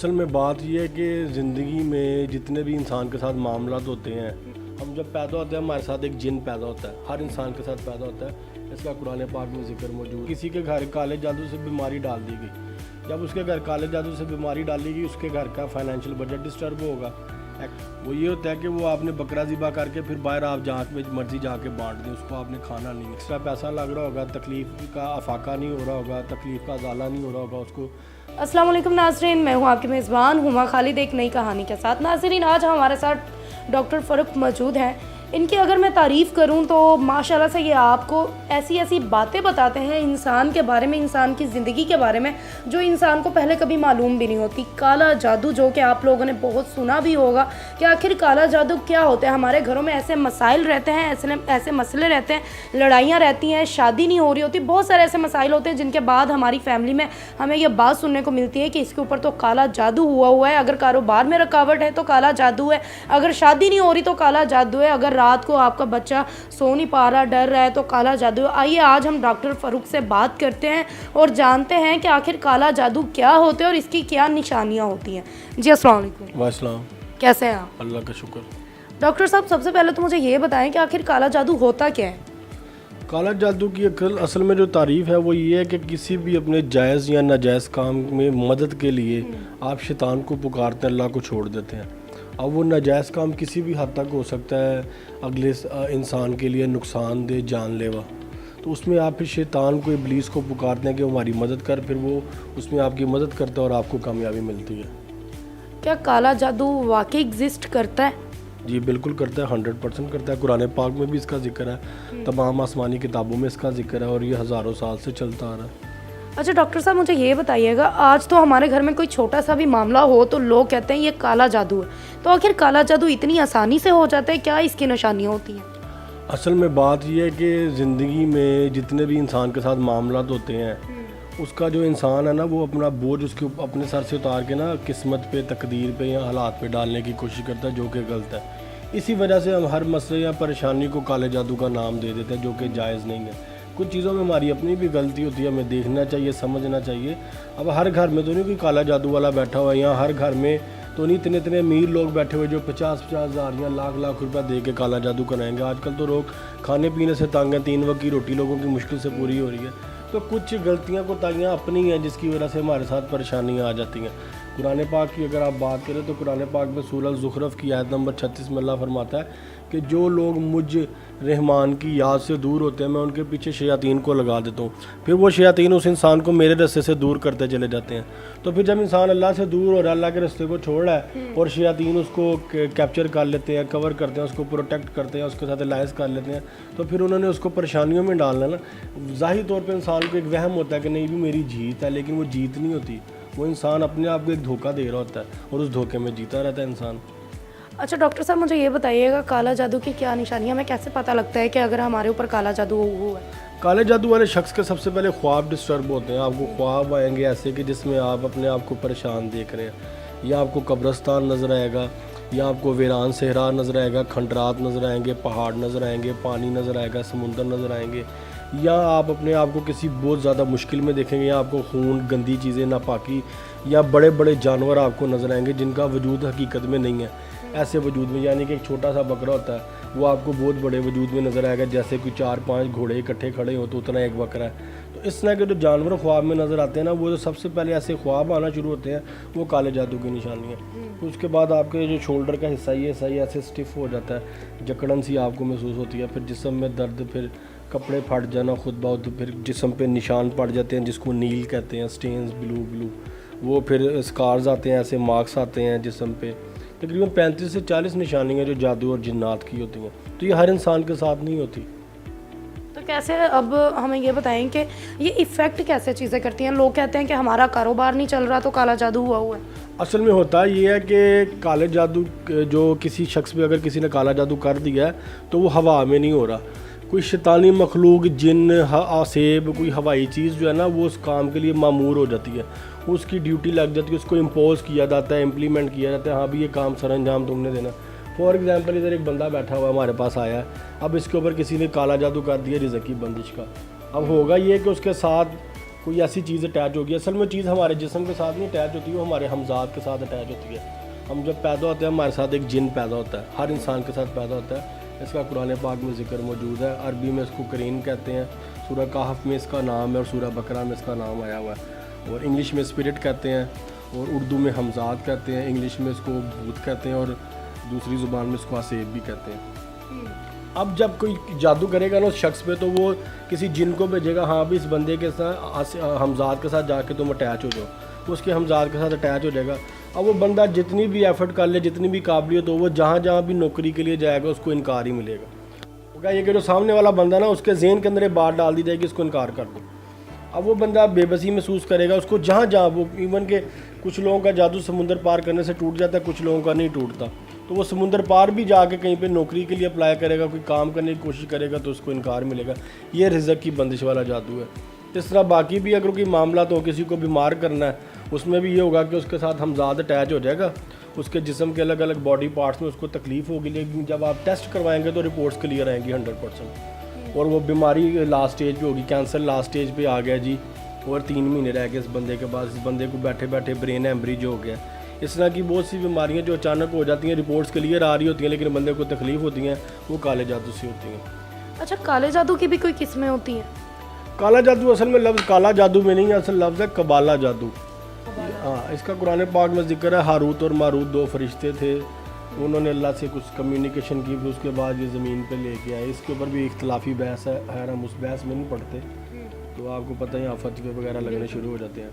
اصل میں بات یہ ہے کہ زندگی میں جتنے بھی انسان کے ساتھ معاملات ہوتے ہیں، ہم جب پیدا ہوتے ہیں ہمارے ساتھ ایک جن پیدا ہوتا ہے، ہر انسان کے ساتھ پیدا ہوتا ہے۔ اس کا قرآن پاک میں ذکر موجود۔ کسی کے گھر کالے جادو سے بیماری ڈال دی گئی، جب اس کے گھر کالے جادو سے بیماری ڈالی گئی، اس کے گھر کا فائنینشیل بجٹ ڈسٹرب ہوگا۔ وہ یہ ہوتا ہے کہ وہ آپ نے بکرا ذبح کر کے پھر باہر آپ جہاں پہ مرضی جا کے بانٹ دیں، اس کو آپ نے کھانا نہیں، ایکسٹرا پیسہ لگ رہا ہوگا، تکلیف کا افاقہ نہیں ہو رہا ہوگا، تکلیف کا ازالہ نہیں ہو رہا ہوگا اس کو۔ السلام علیکم ناظرین، میں ہوں آپ کی میزبان ہما خالد ایک نئی کہانی کے ساتھ۔ ناظرین، آج ہمارے ساتھ ڈاکٹر فاروق موجود ہیں۔ ان کی اگر میں تعریف کروں تو ماشاءاللہ سے یہ آپ کو ایسی باتیں بتاتے ہیں انسان کے بارے میں، انسان کی زندگی کے بارے میں، جو انسان کو پہلے کبھی معلوم بھی نہیں ہوتی۔ کالا جادو، جو کہ آپ لوگوں نے بہت سنا بھی ہوگا کہ آخر کالا جادو کیا ہوتا ہے۔ ہمارے گھروں میں ایسے مسائل رہتے ہیں، ایسے مسئلے رہتے ہیں، لڑائیاں رہتی ہیں، شادی نہیں ہو رہی ہوتی، بہت سارے ایسے مسائل ہوتے ہیں جن کے بعد ہماری فیملی میں ہمیں یہ بات سننے کو ملتی ہے کہ اس کے اوپر تو کالا جادو ہوا ہے۔ اگر کاروبار میں رکاوٹ ہے تو کالا جادو ہے، اگر شادی نہیں ہو رہی تو کالا جادو ہے، اگر رات کو آپ کا بچہ سو نہیں پا رہا، ڈر رہا ہے تو کالا جادو ہے۔ آئیے آج ہم ڈاکٹر فاروق سے بات کرتے ہیں اور جانتے ہیں کہ آخر کالا جادو کیا ہوتے ہیں اور اس کی کیا نشانیاں ہوتی ہیں۔ جی السلام علیکم۔ والسلام۔ کیسے ہیں آپ؟ اللہ کا شکر۔ ڈاکٹر صاحب، سب سے پہلے تو مجھے یہ بتائیں کہ آخر کالا جادو ہوتا کیا ہے؟ کالا جادو کی اصل میں جو تعریف ہے وہ یہ ہے کہ کسی بھی اپنے جائز یا ناجائز کام میں مدد کے لیے آپ شیطان کو پکارتے ہیں، اللہ کو چھوڑ دیتے ہیں۔ اب وہ ناجائز کام کسی بھی حد تک ہو سکتا ہے، اگلے انسان کے لیے نقصان دہ، جان لیوا، تو اس میں آپ پھر شیطان کو، ابلیس کو پکارتے ہیں کہ ہماری مدد کر، پھر وہ اس میں آپ کی مدد کرتا ہے اور آپ کو کامیابی ملتی ہے۔ کیا کالا جادو واقعی ایگزسٹ کرتا ہے؟ جی بالکل کرتا ہے، 100% کرتا ہے۔ قرآن پاک میں بھی اس کا ذکر ہے، تمام آسمانی کتابوں میں اس کا ذکر ہے، اور یہ ہزاروں سال سے چلتا آ رہا ہے۔ اچھا ڈاکٹر صاحب، مجھے یہ بتائیے گا، آج تو ہمارے گھر میں کوئی چھوٹا سا بھی معاملہ ہو تو لوگ کہتے ہیں یہ کالا جادو ہے، تو آخر کالا جادو اتنی آسانی سے ہو جاتا ہے؟ کیا اس کی نشانیاں ہوتی ہیں؟ اصل میں بات یہ ہے کہ زندگی میں جتنے بھی انسان کے ساتھ معاملات ہوتے ہیں، اس کا جو انسان ہے نا، وہ اپنا بوجھ اس کے اپنے سر سے اتار کے نا قسمت پہ، تقدیر پہ یا حالات پہ ڈالنے کی کوشش کرتا ہے، جو کہ غلط ہے۔ اسی وجہ سے ہم ہر مسئلے یا پریشانی کو کالے جادو کا نام دے دیتے ہیں، جو کہ جائز نہیں ہے۔ کچھ چیزوں میں ہماری اپنی بھی غلطی ہوتی ہے، ہمیں دیکھنا چاہیے، سمجھنا چاہیے۔ اب ہر گھر میں تو نہیں کوئی کالا جادو والا بیٹھا ہوا ہے، یا ہر گھر میں تو نہیں اتنے امیر لوگ بیٹھے ہوئے جو 50,000 یا لاکھ روپے دے کے کالا جادو کرائیں گے۔ آج کل تو لوگ کھانے پینے سے تنگ ہیں، 3 وقت کی روٹی لوگوں کی مشکل سے پوری ہو رہی ہے۔ تو کچھ غلطیاں کوتاہیاں اپنی ہیں جس کی وجہ سے ہمارے ساتھ پریشانیاں آ جاتی ہیں۔ قرآن پاک کی اگر آپ بات کریں تو قرآن پاک میں سورہ الزخرف کی آیت نمبر 36 میں اللہ فرماتا ہے کہ جو لوگ مجھ رحمان کی یاد سے دور ہوتے ہیں، میں ان کے پیچھے شیاطین کو لگا دیتا ہوں، پھر وہ شیاطین اس انسان کو میرے رستے سے دور کرتے چلے جاتے ہیں۔ تو پھر جب انسان اللہ سے دور ہو رہا ہے، اللہ کے رستے کو چھوڑ رہا ہے، اور شیاطین اس کو کیپچر کر لیتے ہیں، کور کرتے ہیں، اس کو پروٹیکٹ کرتے ہیں، اس کے ساتھ الائنس کر لیتے ہیں، تو پھر انہوں نے اس کو پریشانیوں میں ڈالنا نا۔ ظاہری طور پہ انسان کو ایک وہم ہوتا ہے کہ نہیں بھی میری جیت ہے، لیکن وہ جیت نہیں ہوتی، وہ انسان اپنے آپ کو ایک دھوکہ دے رہا ہوتا ہے، اور اس دھوکے میں جیتا رہتا ہے انسان۔ اچھا ڈاکٹر صاحب، مجھے یہ بتائیے گا، کالا جادو کی کیا نشانیاں، ہمیں کیسے پتہ لگتا ہے کہ اگر ہمارے اوپر کالا جادو ہوا ہے؟ کالے جادو والے شخص کے سب سے پہلے خواب ڈسٹرب ہوتے ہیں۔ آپ کو خواب آئیں گے ایسے کہ جس میں آپ اپنے آپ کو پریشان دیکھ رہے ہیں، یا آپ کو قبرستان نظر آئے گا، یا آپ کو ویران صحرا نظر آئے گا، کھنڈرات نظر آئیں گے، پہاڑ نظر آئیں گے، پانی نظر آئے گا، سمندر نظر آئیں گے، یا آپ اپنے آپ کو کسی بہت زیادہ مشکل میں دیکھیں گے، یا آپ کو خون، گندی چیزیں، ناپاکی، یا بڑے بڑے جانور آپ کو نظر آئیں گے جن کا وجود حقیقت میں نہیں ہے، ایسے وجود میں، یعنی کہ ایک چھوٹا سا بکرا ہوتا ہے وہ آپ کو بہت بڑے وجود میں نظر آئے گا، جیسے کوئی 4-5 گھوڑے اکٹھے کھڑے ہو تو اتنا ایک بکرا ہے۔ تو اس طرح کے جو جانور خواب میں نظر آتے ہیں نا، وہ جو سب سے پہلے ایسے خواب آنا شروع ہوتے ہیں، وہ کالے جادو کی نشانی ہے۔ اس کے بعد آپ کے جو شولڈر کا حصہ یہ ایسے اسٹف ہو جاتا ہے، جکڑن سی آپ کو محسوس ہوتی ہے، پھر جسم میں درد، پھر کپڑے پھٹ جانا خود بخود، پھر جسم پہ نشان پڑ جاتے ہیں جس کو نیل کہتے ہیں، سٹینز بلو، وہ پھر اسکارز آتے ہیں، ایسے مارکس آتے ہیں جسم پہ۔ تقریباً 35 سے 40 نشانیاں جو جادو اور جنات کی ہوتی ہیں، تو یہ ہر انسان کے ساتھ نہیں ہوتی۔ تو کیسے، اب ہمیں یہ بتائیں کہ یہ ایفیکٹ کیسے چیزیں کرتی ہیں؟ لوگ کہتے ہیں کہ ہمارا کاروبار نہیں چل رہا تو کالا جادو ہوا ہے۔ اصل میں ہوتا یہ ہے کہ کالے جادو جو کسی شخص پہ اگر کسی نے کالا جادو کر دیا ہے تو وہ ہوا میں نہیں ہو رہا، کوئی شیطانی مخلوق، جن، آسیب، کوئی ہوائی چیز جو ہے نا، وہ اس کام کے لیے معمور ہو جاتی ہے، اس کی ڈیوٹی لگ جاتی ہے، اس کو امپوز کیا جاتا ہے، امپلیمنٹ کیا جاتا ہے، ہاں بھی یہ کام سر انجام تم نے دینا۔ فار ایگزامپل ادھر ایک بندہ بیٹھا ہوا ہمارے پاس آیا ہے، اب اس کے اوپر کسی نے کالا جادو کر دیا رزق کی بندش کا۔ اب ہوگا یہ کہ اس کے ساتھ کوئی ایسی چیز اٹیچ ہوگی. اصل میں چیز ہمارے جسم کے ساتھ نہیں اٹیچ ہوتی, وہ ہمارے ہمزاد کے ساتھ اٹیچ ہوتی ہے. ہم جب پیدا ہوتے ہیں ہمارے ساتھ ایک جن پیدا ہوتا ہے, ہر انسان کے ساتھ پیدا ہوتا ہے. اس کا قرآن پاک میں ذکر موجود ہے. عربی میں اس کو قرین کہتے ہیں, سورہ کہف میں اس کا نام ہے اور سورہ بقرہ میں اس کا نام آیا ہوا ہے. اور انگلش میں اسپرٹ کہتے ہیں, اور اردو میں ہمزاد کہتے ہیں, انگلش میں اس کو بھوت کہتے ہیں, اور دوسری زبان میں اس کو حسیب بھی کہتے ہیں. اب جب کوئی جادو کرے گا نا اس شخص پہ, تو وہ کسی جن کو بھیجے گا, ہاں بھی اس بندے کے ساتھ ہمزاد کے ساتھ جا کے تم اٹیچ ہو جاؤ, اس کے ہمزاد کے ساتھ اٹیچ ہو جائے گا. اب وہ بندہ جتنی بھی ایفرٹ کر لے, جتنی بھی قابلیت ہو, وہ جہاں جہاں بھی نوکری کے لیے جائے گا اس کو انکار ہی ملے گا. ہوگا یہ کہ جو سامنے والا بندہ نا, اس کے ذہن کے اندر یہ بات ڈال دی جائے گی اس کو انکار کر دو. اب وہ بندہ بے بسی محسوس کرے گا, اس کو جہاں جہاں وہ ایون کہ کچھ لوگوں کا جادو سمندر پار کرنے سے ٹوٹ جاتا ہے, کچھ لوگوں کا نہیں ٹوٹتا, تو وہ سمندر پار بھی جا کے کہیں پہ نوکری کے لیے اپلائی کرے گا, کوئی کام کرنے کی کوشش کرے گا تو اس کو انکار ملے گا. یہ رزق کی بندش والا جادو ہے. اس طرح باقی بھی اگر کوئی معاملات ہو, کسی کو بیمار کرنا ہے, اس میں بھی یہ ہوگا کہ اس کے ساتھ ہمزاد اٹیچ ہو جائے گا, اس کے جسم کے الگ الگ باڈی پارٹس میں اس کو تکلیف ہوگی, لیکن جب آپ ٹیسٹ کروائیں گے تو رپورٹس کلیئر آئیں گی 100%. اور وہ بیماری لاسٹ اسٹیج پہ ہوگی, کینسر لاسٹ اسٹیج پہ آ گیا جی, اور 3 مہینے رہ گئے اس بندے کے پاس, اس بندے کو بیٹھے بیٹھے برین ہیمریج ہو گیا. اس طرح کی بہت سی بیماریاں جو اچانک ہو جاتی ہیں, رپورٹس کلیئر آ رہی ہوتی ہیں لیکن بندے کو تکلیف ہوتی ہیں, وہ کالے جادو سے ہوتی ہیں. اچھا, کالے جادو کی بھی کوئی قسمیں ہوتی ہیں؟ کالا جادو اصل میں لفظ کالا جادو میں نہیں ہے, اصل لفظ ہے قبالہ جادو. ہاں, اس کا قرآن پاک میں ذکر ہے. ہاروت اور ماروت 2 فرشتے تھے, انہوں نے اللہ سے کچھ کمیونیکیشن کی, پھر اس کے بعد یہ زمین پہ لے کے آئے. اس کے اوپر بھی اختلافی بحث ہے, خیر ہم اس بحث میں نہیں پڑھتے, تو آپ کو پتہ ہے یہاں فتوے وغیرہ لگنے شروع ہو جاتے ہیں.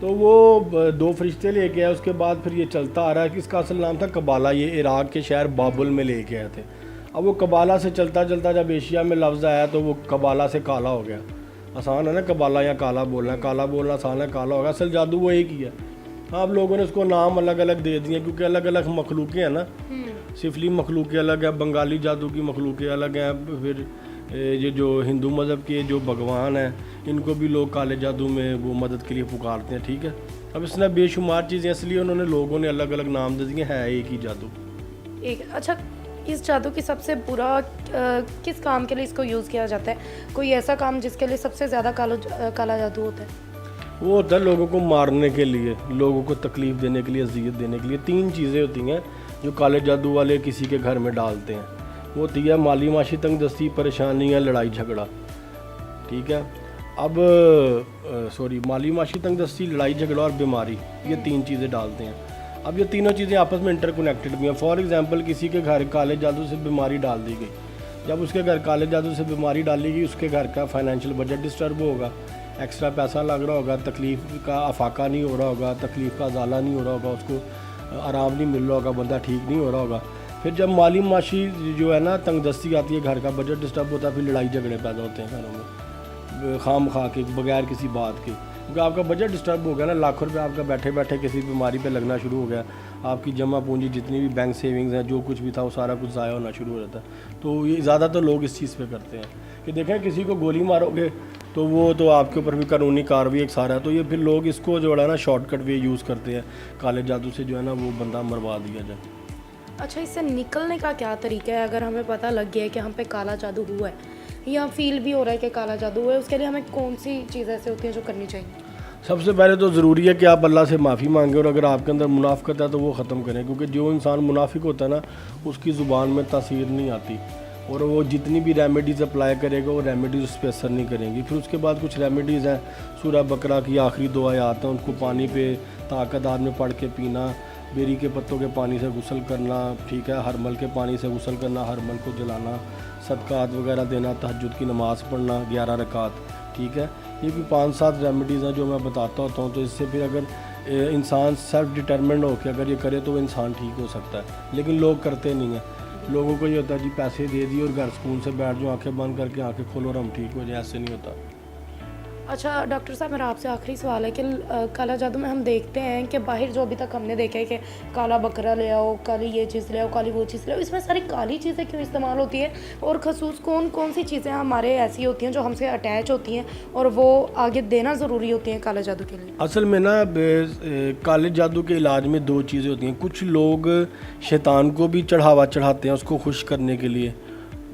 تو وہ 2 فرشتے لے کے آئے. اس کے بعد پھر یہ چلتا آ رہا ہے کہ اس کا اصل نام تھا قبالہ. یہ عراق کے شہر بابل میں لے کے آئے تھے. اب وہ قبالہ سے چلتا چلتا جب ایشیا میں لفظ آیا تو وہ قبالہ سے کالا ہو گیا. آسان ہے نا قبالہ یا کالا بولنا, کالا بولنا آسان ہے, کالا ہوگا. اصل جادو وہ ایک ہی ہے. آپ لوگوں نے اس کو نام الگ الگ دے دیے کیونکہ الگ الگ مخلوقیں ہیں نا. سفلی مخلوقیں الگ ہیں, بنگالی جادو کی مخلوقیں الگ ہیں, پھر یہ جو ہندو مذہب کے جو بھگوان ہیں ان کو بھی لوگ کالے جادو میں وہ مدد کے لیے پکارتے ہیں. ٹھیک ہے, اب اس نے بے شمار چیزیں, اس لیے انہوں نے لوگوں نے الگ الگ نام دے دیے, ہے ایک ہی جادو. اچھا, اس جادو کی سب سے برا کس کام کے لیے اس کو یوز کیا جاتا ہے؟ کوئی ایسا کام جس کے لیے سب سے زیادہ کالا جادو ہوتا ہے؟ وہ ہوتا ہے لوگوں کو مارنے کے لیے, لوگوں کو تکلیف دینے کے لیے, اذیت دینے کے لیے. 3 چیزیں ہوتی ہیں جو کالے جادو والے کسی کے گھر میں ڈالتے ہیں. وہ ہوتی ہے مالی معاشی تنگ دستی, پریشانی یا لڑائی جھگڑا. ٹھیک ہے, اب مالی معاشی تنگ دستی, لڑائی جھگڑا اور بیماری, یہ 3 چیزیں ڈالتے ہیں. اب یہ تینوں چیزیں آپس میں انٹر کنیکٹڈ بھی ہیں. فار ایگزامپل کسی کے گھر کالے جادو سے بیماری ڈال دی گئی, جب اس کے گھر کالے جادو سے بیماری ڈالی گئی, اس کے گھر کا فائنینشیل بجٹ ڈسٹرب ہوگا, ایکسٹرا پیسہ لگ رہا ہوگا, تکلیف کا افاقہ نہیں ہو رہا ہوگا, تکلیف کا ازالہ نہیں ہو رہا ہوگا, اس کو آرام نہیں مل رہا ہوگا, بندہ ٹھیک نہیں ہو رہا ہوگا. پھر جب مالی معاشی جو ہے نا تنگ دستی آتی ہے, گھر کا بجٹ ڈسٹرب ہوتا ہے, پھر لڑائی جھگڑے پیدا ہوتے ہیں گھروں میں, خام خواہ کے, بغیر کسی بات کے, کیونکہ آپ کا بجٹ ڈسٹرب ہو گیا نا. لاکھوں روپے آپ کا بیٹھے بیٹھے کسی بیماری پہ لگنا شروع ہو گیا, آپ کی جمع پونجی جتنی بھی بینک سیونگز ہیں, جو کچھ بھی تھا وہ سارا کچھ ضائع ہونا شروع ہو جاتا ہے. تو یہ زیادہ تر لوگ اس چیز پہ کرتے ہیں کہ دیکھیں کسی کو گولی مارو گے تو وہ تو آپ کے اوپر بھی قانونی کارروائی ایک سارا ہے. تو یہ پھر لوگ اس کو جو ہے نا شارٹ کٹ وے یوز کرتے ہیں, کالے جادو سے جو ہے نا وہ بندہ مروا دیا جائے. اچھا, اس سے نکلنے کا کیا طریقہ ہے؟ اگر ہمیں پتہ لگ گیا ہے کہ ہم پہ کالا جادو ہوا ہے یا فیل بھی ہو رہا ہے کہ کالا جادو ہوا ہے, اس کے لیے ہمیں کون سی چیزیں ایسے ہوتی ہیں جو کرنی چاہیے؟ سب سے پہلے تو ضروری ہے کہ آپ اللہ سے معافی مانگیں, اور اگر آپ کے اندر منافقت ہے تو وہ ختم کریں, کیونکہ جو انسان منافق ہوتا ہے نا اس کی زبان میں تاثیر نہیں آتی, اور وہ جتنی بھی ریمیڈیز اپلائی کرے گا وہ ریمیڈیز اس پہ اثر نہیں کریں گی. پھر اس کے بعد کچھ ریمیڈیز ہیں, سورہ بقرہ کی آخری 2 آیات ہیں, ان کو پانی پہ طاقت میں پڑھ کے پینا, بیری کے پتوں کے پانی سے غسل کرنا, ٹھیک ہے, ہرمل کے پانی سے غسل کرنا, ہرمل کو جلانا, صدقات وغیرہ دینا, تہجد کی نماز پڑھنا 11 رکعت. ٹھیک ہے, یہ بھی 5-7 ریمیڈیز ہیں جو میں بتاتا ہوتا ہوں. تو اس سے پھر اگر انسان سیلف ڈٹرمنڈ ہو کے اگر یہ کرے تو وہ انسان ٹھیک ہو سکتا ہے, لیکن لوگ کرتے نہیں ہیں. لوگوں کو یہ ہوتا ہے جی پیسے دے دیے اور گھر سکون سے بیٹھ جاؤ, آنکھیں بند کر کے آنکھیں کھولو اور ہم ٹھیک ہو جائیں, ایسے نہیں ہوتا. اچھا ڈاکٹر صاحب, میرا آپ سے آخری سوال ہے کہ کالا جادو میں ہم دیکھتے ہیں کہ باہر جو ابھی تک ہم نے دیکھا ہے کہ کالا بکرا لے آؤ, کالی یہ چیز لے آؤ, کالی وہ چیز لے آؤ, اس میں ساری کالی چیزیں کیوں استعمال ہوتی ہیں, اور خصوص کون سی چیزیں ہمارے ایسی ہوتی ہیں جو ہم سے اٹیچ ہوتی ہیں اور وہ آگے دینا ضروری ہوتی ہیں کالے جادو کے لیے؟ اصل میں نا کالے جادو کے علاج میں 2 چیزیں ہوتی ہیں. کچھ لوگ شیطان کو بھی چڑھاوا چڑھاتے ہیں اس کو خوش کرنے کے لیے,